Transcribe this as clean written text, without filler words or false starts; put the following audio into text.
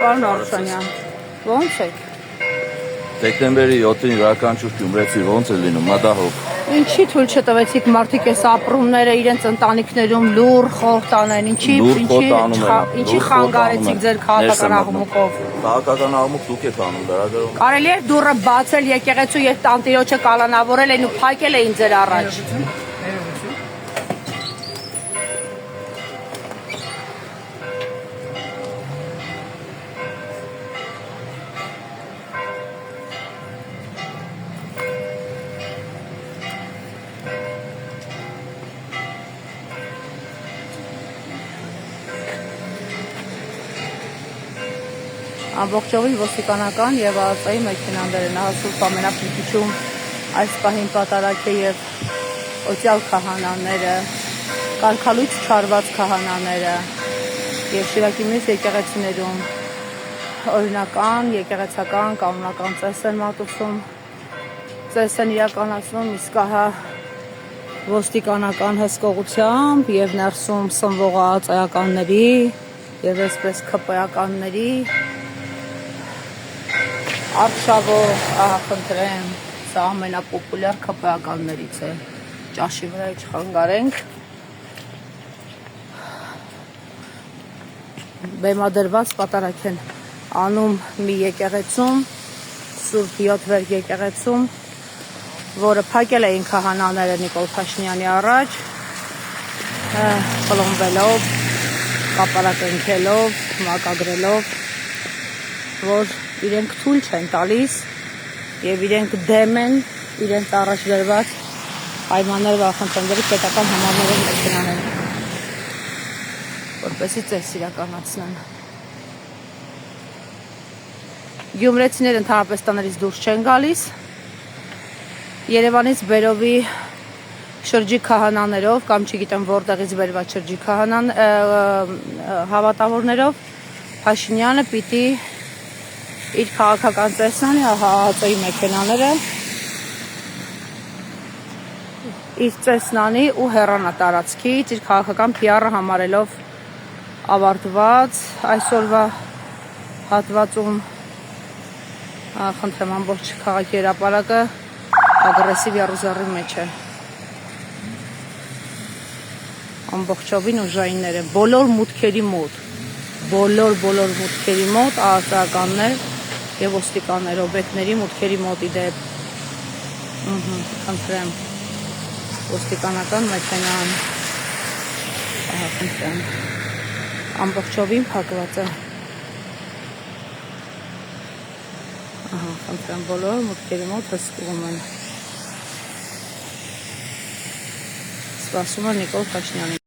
Պարոն Արուշանյան, ո՞նց եք։ Դեկտեմբերի 7-ին յուրաքանչյուր գյումրեցի ո՞նց է լինում, մատահող։ Ինչի թույլ չտվեցիք մարդիկ այս ապրումները իրենց ընտանիքներում լուր խոր տանեն, ինչի խանգարեցիք ձեր քաղաքական աղմուկով։ Քաղաքական աղմուկ դուք եք անում լրագրողում։ Կարելի է դուռը բացել եկեղեցու եւ տանտիրոջը կալանավորել են ու փակել էին ձեր առաջ։ Ամբողջովին ոստիկանական եւ ԱԱԾ-ի մեքենաներ են հասցրել ամենափոքրիչում այս պահին պատարակ է եւ օծյալ քահանաները, կարգալույց չարված քահանաները եւ Շիրակի մյուս եկեղեցիներում օրինական, եկեղեցական, կանոնական ծես են մատուցում, ծես են իրականացնում, իսկ ահա ոստիկանական հսկողությամբ եւ ներսում սնվող ԱԱԾ-ականների եւ այսպես ՔՊ-ականների Արշավով, խնդրեմ, սա ամենապոպուլյար ՔՊ-ականներից է, ճաշի վրա չխանգարենք, բեմադրված պատարակ են անում մի եկեղեցում, Սուրբ 7 վերք եկեղեցում, որը փակել էին քահանաները Նիկոլ Փաշինյանի առաջ, խլոնվելով, կապարակենքելով, մակագրելով, որ իրենք թույլ չեն տալիս եւ իրենք դեմ են իրենց առաջ դրված պայմաններ վախնդրել պետական համարներով մեքենաներ որպեսզի ծես իրականացնեն։ Գյումրեցիները ընդհանրապես տներից դուրս չեն գալիս, Երևանից Բերովի շրջիկ քահանաներով կամ չգիտեմ որտեղից բերված շրջիկ քահանան հավատավորներով Փաշինյանը պիտի իր քաղաքական ծեսնանի, ԱԱԾ-ի մեքենաները իր ծեսնանի ու հեռանա տարածքից, իր քաղաքական PR-ը համարելով ավարտված այսօրվա հատվածում, խնդրեմ ամբողջ քաղաքի հրապարակը ագրեսիվ եռուզեռի մեջ է, ամբողջովին ուժայիններ են, բոլոր մուտքերի մոտ, բոլոր մուտքերի մոտ ԱԱԾ-ականներ եւ ոստիկաններ, օբյեկտների մուտքերի մոտ իդեպ, խնդրեմ, ոստիկանական մեքենան, խնդրեմ, ամբողջովին փակված է, խնդրեմ, բոլոր մուտքերի մոտ հսկվում են, սպասում է Նիկոլ Փաշինյանին։